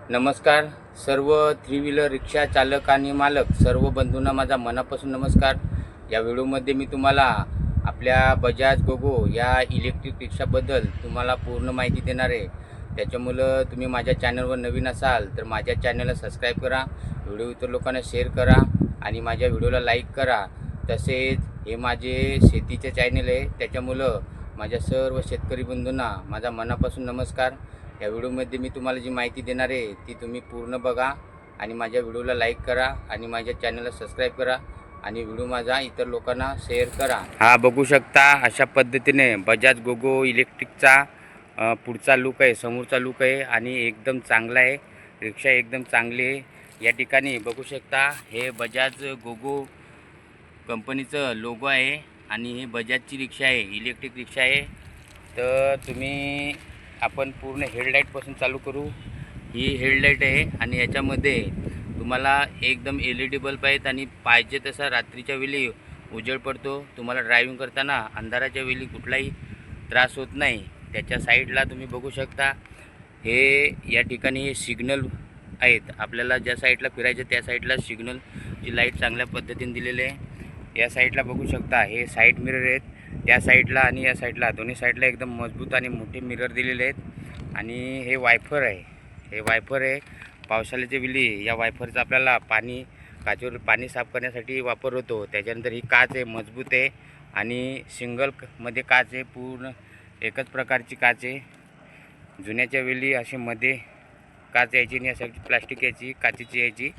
नमस्कार सर्व three wheeler रिक्षा चालक आणि मालक सर्व बंधूंना माझा मनापासून नमस्कार। या व्हिडिओमध्ये मी तुम्हाला आपल्या बजाज गोगो या इलेक्ट्रिक रिक्षाबद्दल तुम्हाला पूर्ण माहिती देणार आहे। त्याच्यामुळे तुम्ही माझ्या चॅनलवर नवीन असाल तर माझ्या चॅनलला सबस्क्राईब करा, व्हिडिओ इतर लोकांना शेअर करा आणि माझ्या व्हिडिओला लाईक करा। तसेच हे माझे शेतीचे चॅनल आहे, त्याच्यामुळे माझ्या सर्व शेतकरी बंधूंना माझा मनापासून नमस्कार। या व्हिडिओमध्ये मी तुम्हाला जी माहिती देणार आहे ती तुम्ही पूर्ण बघा आणि माझ्या व्हिडिओला लाईक करा आणि माझ्या चॅनलला सबस्क्राईब करा आणि व्हिडिओ माझा इतर लोकांना शेअर करा। हा बघू शकता अशा पद्धतीने बजाज गोगो इलेक्ट्रिकचा पुढचा लुक आहे, समोरचा लुक आहे आणि एकदम चांगला आहे। रिक्षा एकदम चांगली आहे। या ठिकाणी बघू शकता हे बजाज गोगो कंपनीचं लोगो आहे आणि ही बजाजची रिक्षा आहे, इलेक्ट्रिक रिक्षा आहे। तर तुम्ही आपण पूर्ण हेडलाईटपासून चालू करू। ही हेडलाईट आहे आणि याच्यामध्ये तुम्हाला एकदम LED बल्ब आहेत आणि पाहिजे तसा रात्रीच्या वेळी उजेड पडतो। तुम्हाला ड्रायव्हिंग करताना अंधाराच्या वेळी कुठलाही त्रास होत नाही। त्याच्या साईडला तुम्ही बघू शकता हे या ठिकाणी हे सिग्नल आहेत, आपल्याला ज्या साईडला फिरायचं त्या साईडला सिग्नलची लाईट चांगल्या पद्धतीने दिलेली आहे। या साईडला बघू शकता हे साईड मिरर आहेत, त्या साईडला आणि या साईडला दोन्ही साईडला एकदम मजबूत आणि मोठे मिरर दिलेले आहेत। आणि हे वायफर आहे, हे वायफर आहे पावसाळ्याच्या वेळी या वायफरचा आपल्याला काचेवर पाणी साफ करण्यासाठी वापर होतो। त्याच्यानंतर ही काच आहे, मजबूत आहे आणि सिंगलमध्ये काच आहे, पूर्ण एकच प्रकारची काच आहे। जुन्याच्या वेळी असे मध्ये काच यायची आणि यासाठी प्लास्टिक यायची, काचेची यायची।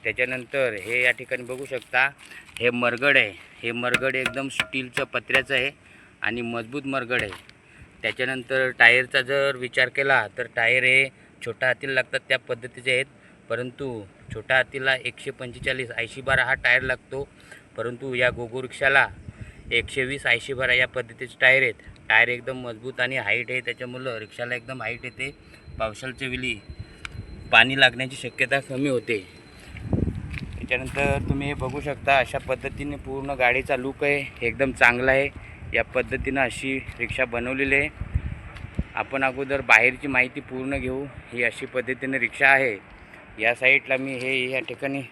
त्याच्यानंतर हे या ठिकाणी बघू शकता हे मरगड आहे, हे मरगड एकदम स्टीलचं पत्र्याचं आहे आणि मजबूत मरगड आहे। त्याच्यानंतर टायरचा जर विचार केला तर टायर हे छोट्या हातीला लागतात त्या पद्धतीचे आहेत, परंतु छोट्या हातीला 145 80/12 हा टायर लागतो, परंतु या गोगो रिक्षाला 120 80/12 या पद्धतीचे टायर आहेत। टायर एकदम मजबूत आणि हाईट आहे, त्याच्यामुळं रिक्षाला एकदम हाईट येते। पावसाळ्याच्या वेळी पाणी लागण्याची शक्यता कमी होते। त्याच्यानंतर तुम्ही हे बघू शकता अशा पद्धतीने पूर्ण गाडीचा लुक आहे, एकदम चांगला आहे। या पद्धतीनं अशी रिक्षा बनवलेली आहे। आपण अगोदर बाहेरची माहिती पूर्ण घेऊ। ही अशी पद्धतीने रिक्षा आहे। या साईडला मी या ठिकाणी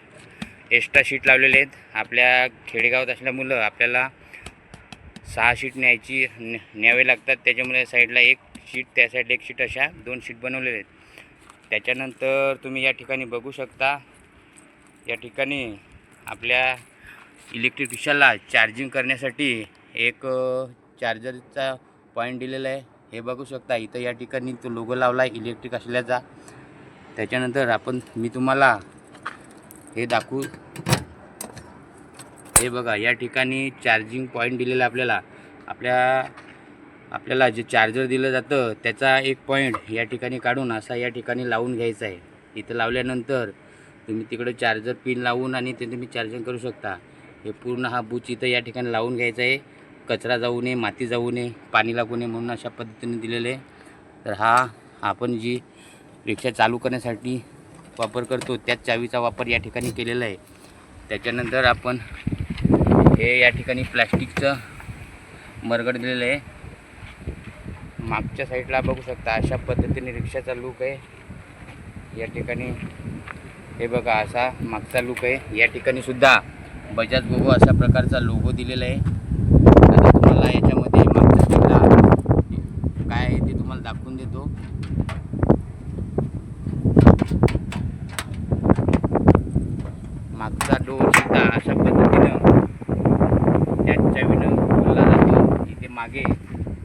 एक्स्ट्रा शीट लावलेले आहेत। आपल्या खेडेगावात असल्यामुळं आपल्याला 6 शीट न्यावे लागतात, त्याच्यामुळे साईडला एक शीट त्या साईडला एक शीट अशा 2 शीट बनवलेले आहेत। त्याच्यानंतर तुम्ही या ठिकाणी बघू शकता या ठिकाणी आपल्या इलेक्ट्रिक रिक्षाला चार्जिंग करण्यासाठी एक चार्जरचा पॉईंट दिलेला आहे। हे बघू शकता इथं या ठिकाणी तो लोगो लावला आहे इलेक्ट्रिक असल्याचा। त्याच्यानंतर मी तुम्हाला हे दाखवू, हे बघा या ठिकाणी चार्जिंग पॉईंट दिलेला आपल्याला जे चार्जर दिलं जातं त्याचा एक पॉईंट या ठिकाणी काढून असा या ठिकाणी लावून घ्यायचा आहे। इथं लावल्यानंतर तुम्ही तिकडे चार्जर पिन लावून आणि ते तुम्ही चार्जिंग करू शकता। हे पूर्ण हा बुच इथं या ठिकाणी लावून घ्यायचा आहे, कचरा जाऊ नये, माती जाऊ नये, पाणी लागू नये म्हणून अशा पद्धतीने दिलेले आहे। तर हा आपण जी रिक्षा चालू करण्यासाठी वापर करतो त्याच चावीचा वापर या ठिकाणी केलेला आहे। त्याच्यानंतर आपण हे या ठिकाणी प्लास्टिकचं मरगड दिलेलं आहे। मागच्या साईडला बघू शकता अशा पद्धतीने रिक्षाचा लुक आहे। या ठिकाणी हे बघा असा मागचा लुक आहे। या ठिकाणी सुद्धा बजाज गोगो अशा प्रकारचा लोगो दिलेला आहे। आता तुम्हाला याच्यामध्ये मागच्या साईडला काय आहे ते तुम्हाला दाखवून देतो। मागचा डोर सुद्धा अशा पद्धतीनं त्याच्या विनं खोलला जातो। इथे मागे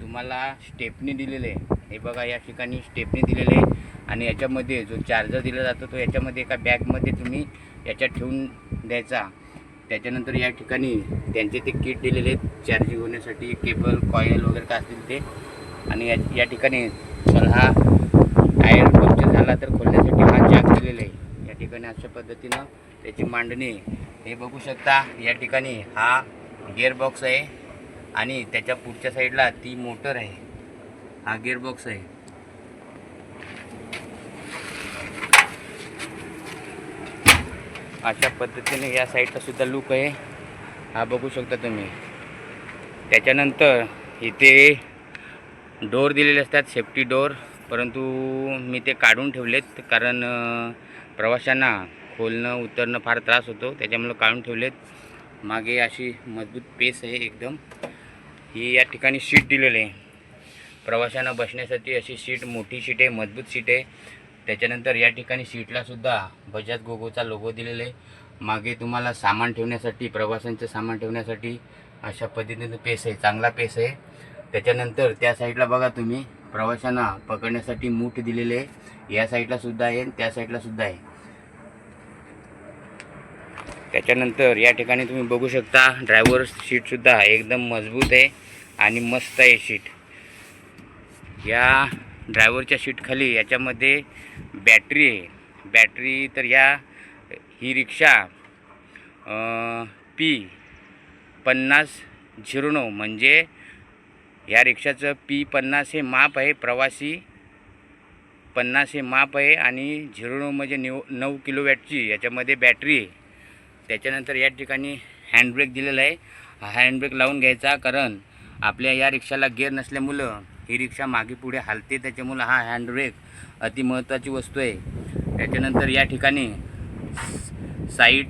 तुम्हाला स्टेपनी दिलेले आहे, हे बघा या ठिकाणी स्टेपनी दिलेले आहे आणि याच्यामध्ये जो चार्जर दिला जातो तो याच्यामध्ये एका बॅगमध्ये तुम्ही याच्यात ठेवून द्यायचा। त्याच्यानंतर या ठिकाणी त्यांचे ते किट दिलेले आहेत चार्जिंग होण्यासाठी, केबल कॉईल वगैरे काय असतील ते। आणि या ठिकाणी हा टायर पंक्चर झाला तर खोलण्यासाठी हा जॅक दिलेला आहे। या ठिकाणी अशा पद्धतीनं त्याची मांडणी हे बघू शकता। या ठिकाणी हा गिअरबॉक्स आहे आणि त्याच्या पुढच्या साईडला ती मोटर आहे, हा गिअरबॉक्स आहे। अशा पद्धतीने या साईडला सुद्धा लुक आहे, हा बघू शकता तुम्ही। त्याच्यानंतर इथे डोर दिलेले असतात, सेफ्टी डोर, परंतु मी ते काढून ठेवलेत, कारण प्रवाशांना खोलणं उतरणं फार त्रास होतो, त्याच्यामुळे काढून ठेवलेत. मागे अशी मजबूत पेस आहे एकदम. ही या ठिकाणी सीट दिलेली आहे प्रवाशांना बसण्यासाठी. अशी सीट मोठी सीट आहे, मजबूत सीट आहे. त्याच्यानंतर या ठिकाणी सीटला सुद्धा बजाज गोगोचा लोगो दिलेला आहे. मागे तुम्हाला सामान ठेवण्यासाठी, प्रवाशांचं सामान ठेवण्यासाठी अशा पद्धतीने पेस आहे, चांगला पेस आहे. त्याच्यानंतर त्या साईडला बघा तुम्ही, प्रवाशांना पकडण्यासाठी मूठ दिलेले आहे. या साईडला सुद्धा आहे आणि त्या साईडला सुद्धा आहे. त्याच्यानंतर या ठिकाणी तुम्ही बघू शकता ड्रायव्हर सीटसुद्धा एकदम मजबूत आहे आणि मस्त आहे सीट. या ड्रायव्हरच्या सीटखाली याच्यामध्ये बॅटरी आहे. बॅटरी तर ही रिक्षा P5009 म्हणजे या रिक्षाचं P50 हे माप आहे, प्रवासी 50 हे माप आहे आणि 09 म्हणजे 9 किलोवॅटची याच्यामध्ये बॅटरी आहे. त्याच्यानंतर या ठिकाणी हँडब्रेक दिलेला आहे. हा हँडब्रेक लावून घ्यायचा, कारण आपल्या या रिक्षाला गिअर नसल्यामुळं ही रिक्षा मागे पुढे हालते, त्याच्यामुळं हा हँडब्रेक अति महत्त्वाची वस्तू आहे. त्याच्यानंतर या ठिकाणी साईड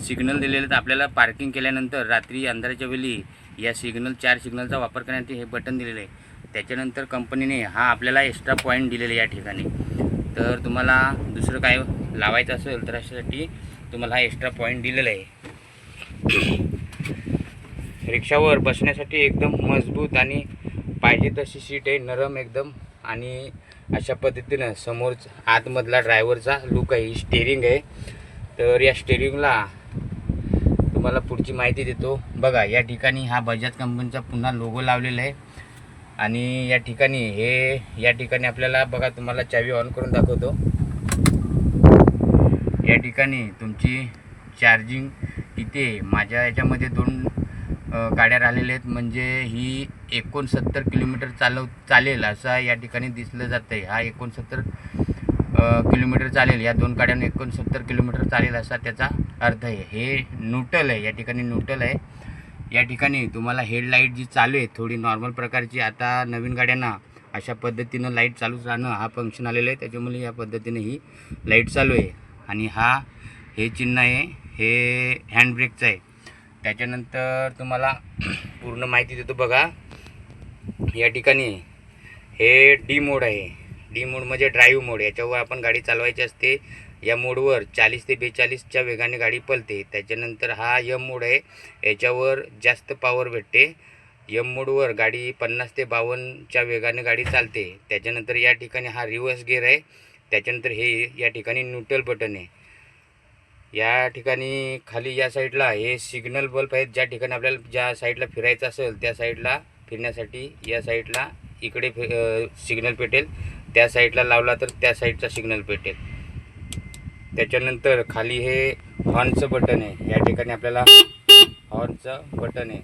सिग्नल दिलेले आहेत आपल्याला. पार्किंग केल्यानंतर रात्री अंधाराच्या वेळी या 4 सिग्नलचा वापर करण्यासाठी हे बटन दिलेलं आहे. त्याच्यानंतर कंपनीने हा आपल्याला एक्स्ट्रा पॉईंट दिलेले या ठिकाणी. तर तुम्हाला दुसरं काय लावायचं असेल तर अशासाठी तुम्हाला हा एक्स्ट्रा पॉईंट दिलेला आहे. रिक्षावर बसण्यासाठी एकदम मजबूत आणि पाहिजे तशी सीट आहे, नरम एकदम. आणि अशा पद्धतीनं समोर आतमधला ड्रायव्हरचा लुक आहे. ही स्टेअरिंग आहे. तर या स्टेअरिंगला तुम्हाला पुढची माहिती देतो. बघा, या ठिकाणी हा बजाज कंपनीचा पुन्हा लोगो लावलेला आहे. आणि या ठिकाणी आपल्याला बघा, तुम्हाला चावी ऑन करून दाखवतो. या ठिकाणी तुमची चार्जिंग इथे माझ्या याच्यामध्ये 2 गाड्या राहिलेल्या आहेत, म्हणजे ही 69 किलोमीटर चालेल असं या ठिकाणी दिसलं जातं आहे. हा 69 किलोमीटर चालेल, या 2 गाड्यांना 69 किलोमीटर चालेल असा त्याचा अर्थ आहे. हे न्यूट्रल आहे, या ठिकाणी न्यूट्रल आहे. या ठिकाणी तुम्हाला हेडलाईट जी चालू आहे थोडी नॉर्मल प्रकारची, आता नवीन गाड्यांना अशा पद्धतीनं लाईट चालूच राहणं हा फंक्शन आलेलं आहे, त्याच्यामुळे या पद्धतीने ही लाईट चालू आहे. आणि हे चिन्ह आहे, हे हँडब्रेकचं आहे. त्याच्यानंतर तुम्हाला पूर्ण माहिती देतो. बघा, या ठिकाणी हे डी मोड आहे. डी मोड म्हणजे ड्राईव्ह मोड. याच्यावर आपण गाडी चालवायची असते. या मोडवर 40 ते 42च्या वेगाने गाडी पळते. त्याच्यानंतर हा एम मोड आहे, याच्यावर जास्त पॉवर भेटते. एम मोडवर गाडी 50 ते 52च्या वेगाने गाडी चालते. त्याच्यानंतर या ठिकाणी हा रिव्हर्स गिअर आहे. त्याच्यानंतर हे या ठिकाणी न्यूट्रल बटन आहे. या ठिकाणी खाली या साईडला हे सिग्नल बल्ब आहेत. ज्या ठिकाणी आपल्याला ज्या साईडला फिरायचं असेल त्या साईडला फिरण्यासाठी या साईडला इकडे सिग्नल पेटेल, त्या साईडला लावला तर त्या साईडचा सिग्नल पेटेल. त्याच्यानंतर खाली हे हॉर्नचं बटन आहे. या ठिकाणी आपल्याला हॉर्नचं बटन आहे.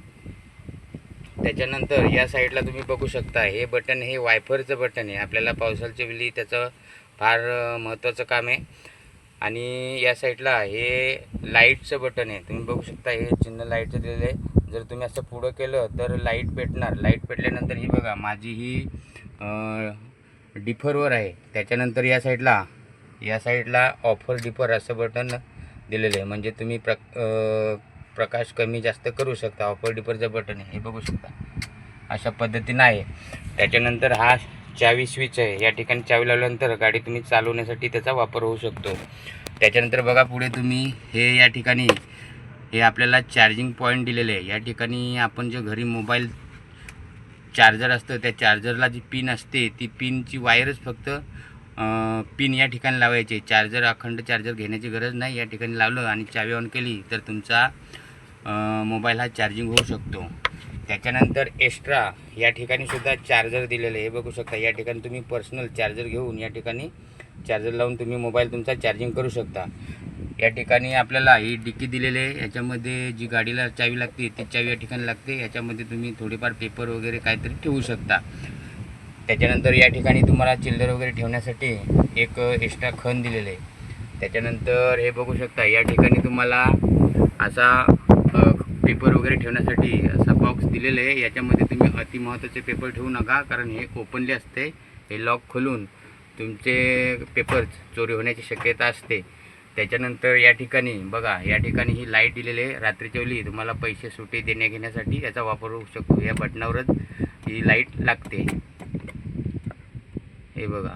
त्याच्यानंतर या साईडला तुम्ही बघू शकता, हे बटन हे वायफरचं बटन आहे. आपल्याला पावसाळ्याच्या वेळी त्याचं फार महत्त्वाचं काम आहे. आणि या साईडला हे लाईटचं बटन आहे. तुम्ही बघू शकता, हे चिन्ह लाईटचं दिलेलं आहे. जर तुम्ही असं पुढं केलं तर लाईट पेटणार. लाईट पेटल्यानंतर ही बघा, माझी ही डिफरवर आहे. त्याच्यानंतर या साईडला ऑफर डिफर असं बटन दिलेलं आहे, म्हणजे तुम्ही प्रकाश कमी जास्त करू शकता. ऑफर डिफरचं बटन आहे, हे बघू शकता, अशा पद्धतीनं आहे. त्याच्यानंतर हा चावी स्विच आहे. या ठिकाणी चावी लावल्यानंतर गाडी तुम्ही चालवण्यासाठी त्याचा वापर होऊ शकतो. त्याच्यानंतर बघा पुढे तुम्ही या ठिकाणी हे आपल्याला चार्जिंग पॉईंट दिलेले आहे. या ठिकाणी आपण जे घरी मोबाईल चार्जर असतं त्या चार्जरला जी पिन असते ती पिनची वायरच फक्त पिन या ठिकाणी लावायची. चार्जर अखंड चार्जर घेण्याची गरज नाही. या ठिकाणी लावलं आणि चावी ऑन केली तर तुमचा मोबाईल हा चार्जिंग होऊ शकतो. त्याच्यानंतर एक्स्ट्रा या ठिकाणी सुद्धा चार्जर दिलेले हे बघू शकता. या ठिकाणी तुम्ही पर्सनल चार्जर घेऊन या ठिकाणी चार्जर लावून तुम्ही मोबाईल तुमचा चार्जिंग करू शकता. या ठिकाणी आपल्याला ही डिक्की दिलेली आहे. याच्यामध्ये जी गाडीला चावी लागते ती चावी या ठिकाणी लागते. याच्यामध्ये तुम्ही थोडेफार पेपर वगैरे काहीतरी ठेवू शकता. त्याच्यानंतर या ठिकाणी तुम्हाला चिल्लर वगैरे ठेवण्यासाठी एक एक्स्ट्रा खण दिलेलं आहे. त्याच्यानंतर हे बघू शकता, या ठिकाणी तुम्हाला असा पेपर वगैरे ठेवण्यासाठी असा बॉक्स दिलेला आहे. याच्यामध्ये तुम्ही अति महत्त्वाचे पेपर ठेवू नका, कारण हे ओपनली असते. हे लॉक खोलून तुमचे पेपर चोरी होण्याची शक्यता असते. त्याच्यानंतर या ठिकाणी बघा, या ठिकाणी ही लाईट दिलेली आहे. रात्रीच्या वेळी तुम्हाला पैसे सुटे देण्या घेण्यासाठी याचा वापर होऊ शकतो. या बटनावरच ही लाईट लागते. हे बघा,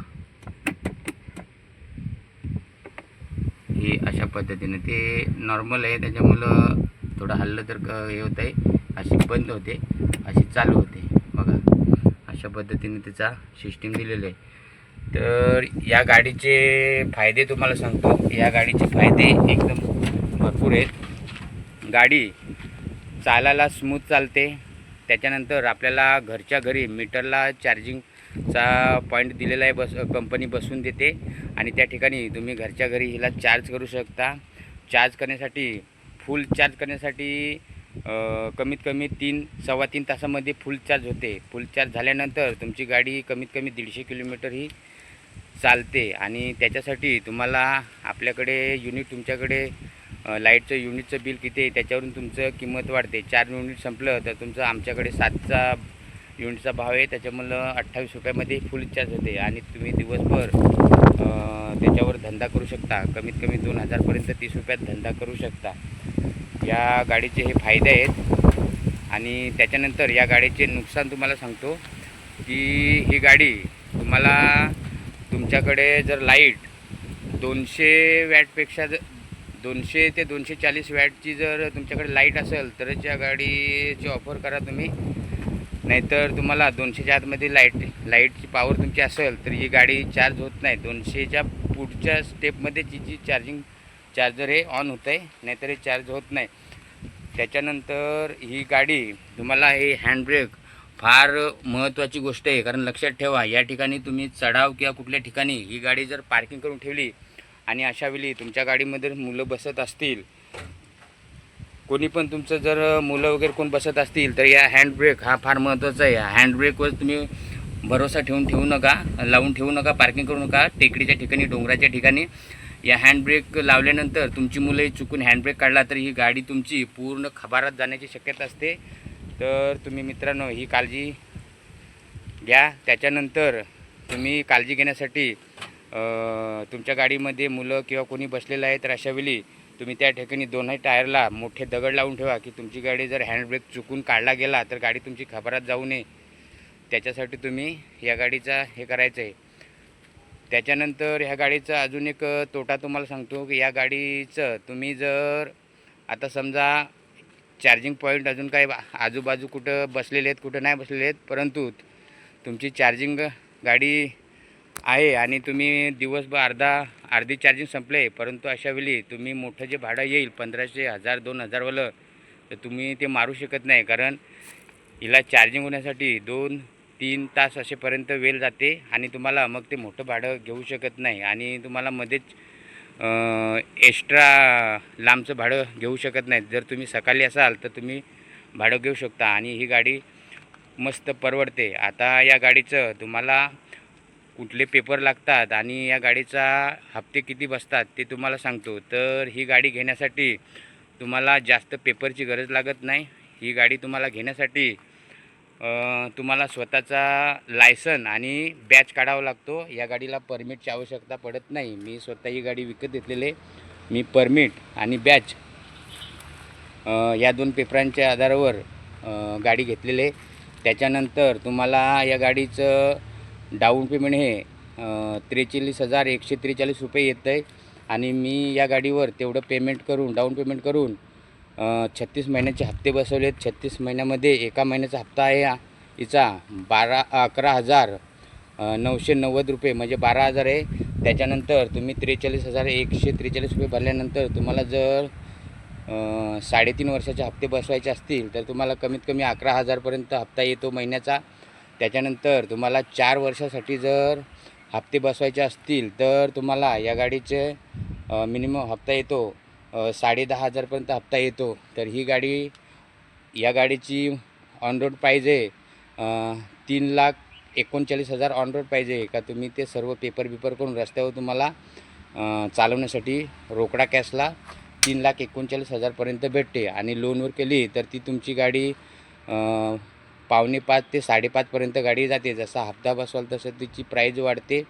ही अशा पद्धतीने ते नॉर्मल आहे, त्याच्यामुळं थोडं हल्लं तर हे होतं आहे. अशी बंद होते, अशी चालू होते. बघा, अशा पद्धतीने त्याचा सिस्टीम दिलेलं आहे. तर या गाडीचे फायदे तुम्हाला सांगतो. या गाडीचे फायदे एकदम भरपूर आहेत. गाडी चालायला स्मूथ चालते. त्याच्यानंतर आपल्याला घरच्या घरी मीटरला चार्जिंगचा पॉईंट दिलेला आहे, कंपनी बसवून देते. आणि त्या ठिकाणी तुम्ही घरच्या घरी हिला चार्ज करू शकता. चार्ज करण्यासाठी, फुल चार्ज करण्यासाठी कमीत कमी 3-3.25 तासामध्ये फुल चार्ज होते. फुल चार्ज झाल्यानंतर तुमची गाडी कमीत कमी 150 किलोमीटर ही चालते. आणि त्याच्यासाठी तुम्हाला आपल्याकडे युनिट, तुमच्याकडे लाईटचं युनिटचं बिल किती आहे त्याच्यावरून तुमचं किंमत वाढते. 4 युनिट संपलं तर तुमचं आमच्याकडे 7चा युनिटचा भाव आहे, त्याच्यामुळं 28 रुपयामध्ये फुल चार्ज होते. आणि तुम्ही दिवसभर त्याच्यावर धंदा करू शकता. कमीत कमी 2000पर्यंत 30 रुपयात धंदा करू शकता. या गाडीचे हे फायदे आहेत. आणि त्याच्यानंतर या गाडीचे नुकसान तुम्हाला सांगतो की ही गाडी तुम्हाला, तुमच्याकडे जर लाईट 200 वॅटपेक्षा 200 ते 240 वॅटची जर तुमच्याकडे लाईट असेल तरच या गाडीची ऑफर करा तुम्ही. नाहीतर तुम्हाला 200च्या आतमध्ये लाईटची पॉवर तुमची असेल तर ही गाडी चार्ज होत नाही. 200च्या पुढच्या स्टेपमध्ये जी चार्जर हे ऑन होतं आहे, नाहीतर हे चार्ज होत नाही. त्याच्यानंतर ही गाडी तुम्हाला, हे हँडब्रेक फार महत्त्वाची गोष्ट आहे. कारण लक्षात ठेवा, या ठिकाणी तुम्ही चढाव किंवा कुठल्या ठिकाणी ही गाडी जर पार्किंग करून ठेवली आणि अशावेळी तुमच्या गाडीमध्ये मुलं बसत असतील, कोणी पण तुमचं जर मुलं वगैरे कोण बसत असतील, तर या हँडब्रेक हा फार महत्त्वाचा आहे. हँडब्रेकवर तुम्ही भरोसा लावून ठेवू नका, पार्किंग करू नका टेकडीच्या ठिकाणी, डोंगराच्या ठिकाणी. या हँडब्रेक लावल्यानंतर तुमची मुलं चुकून हँडब्रेक काढला तर ही गाडी तुमची पूर्ण खबारात जाण्याची शक्यता असते. तर तुम्ही मित्रांनो ही काळजी घ्या. त्याच्यानंतर तुम्ही काळजी घेण्यासाठी तुमच्या गाडीमध्ये मुलं किंवा कोणी बसलेलं आहे तर अशावेळी तुम्ही त्या ठिकाणी दोन्ही टायरला मोठे दगड लावून ठेवा की तुमची गाडी जर हँडब्रेक चुकून काढला गेला तर गाडी तुमची खबारात जाऊ नये. त्याच्यासाठी तुम्ही या गाडीचा हे करायचं आहे. त्याच्यानंतर ह्या गाडीचा अजून एक तोटा तुम्हाला सांगतो की या गाडीचं तुम्ही जर आता समजा चार्जिंग पॉईंट अजून काय आजूबाजू कुठं बसलेले आहेत, कुठं नाही बसलेले आहेत, परंतु तुमची चार्जिंग गाडी आहे आणि तुम्ही दिवसभर अर्धी चार्जिंग संपले, परंतु अशावेळी तुम्ही मोठं जे भाडं येईल 1500, 1000, 2000वालं, तर तुम्ही ते मारू शकत नाही. कारण हिला चार्जिंग होण्यासाठी 2-3 तास असेपर्यंत वेळ जाते आणि तुम्हाला मग ते मोठं भाडं घेऊ शकत नाही. आणि तुम्हाला मध्येच एक्स्ट्रा लांबचं भाडं घेऊ शकत नाही. जर तुम्ही सकाळी असाल तर तुम्ही भाडं घेऊ शकता आणि ही गाडी मस्त परवडते. आता या गाडीचं तुम्हाला कुठले पेपर लागतात आणि या गाडीचा हप्ते किती बसतात ते तुम्हाला सांगतो. तर ही गाडी घेण्यासाठी तुम्हाला जास्त पेपरची गरज लागत नाही. ही गाडी तुम्हाला घेण्यासाठी तुम्हाला स्वतःचा लायसन आणि बॅच काढावा लागतो. या गाडीला परमिटची आवश्यकता पडत नाही. मी स्वतः ही गाडी विकत घेतलेली. मी परमिट आणि बॅच या 2 पेपरांच्या आधारावर गाडी घेतलेली आहे. त्याच्यानंतर तुम्हाला या गाडीचं डाऊन पेमेंट हे 43,143 रुपये येतं आहे. आणि मी या गाडीवर तेवढं डाऊन पेमेंट करून 36 महिन्याचे हप्ते बसवलेत. 36 महिन्यामध्ये एका महिन्याचा हप्ता आहे हिचा 11,990 रुपये, म्हणजे 12,000 आहे. त्याच्यानंतर तुम्ही 43,143 रुपये भरल्यानंतर तुम्हाला जर 3.5 वर्षाचे हप्ते बसवायचे असतील तर तुम्हाला कमीत कमी 11,000पर्यंत हप्ता येतो महिन्याचा. त्याच्यानंतर तुम्हाला 4 वर्षासाठी जर हप्ते बसवायचे असतील तर तुम्हाला या गाडीचे मिनिमम हप्ता येतो 10,500पर्यंत हप्ता येतो. तर या गाडीची ऑन रोड प्राईज आहे 3,39,000 ऑन रोड पाहिजे का. तुम्ही ते सर्व पेपर करून रस्त्यावर तुम्हाला चालवण्यासाठी रोकडा कॅशला 3,39,000पर्यंत भेटते. आणि लोनवर केली तर ती तुमची गाडी 5:45 ते 5:30पर्यंत गाडी जाते. जसा हप्ता बसवाल तसं तिची प्राईज वाढते.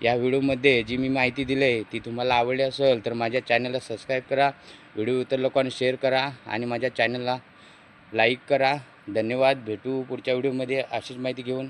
या व्हिडिओमध्ये जी मी माहिती दिली आहे ती तुम्हाला आवडली असेल तर माझ्या चॅनलला सबस्क्राईब करा, व्हिडिओ इतर लोकांना शेअर करा आणि माझ्या चॅनलला लाईक करा. धन्यवाद. भेटू पुढच्या व्हिडिओमध्ये अशीच माहिती घेऊन.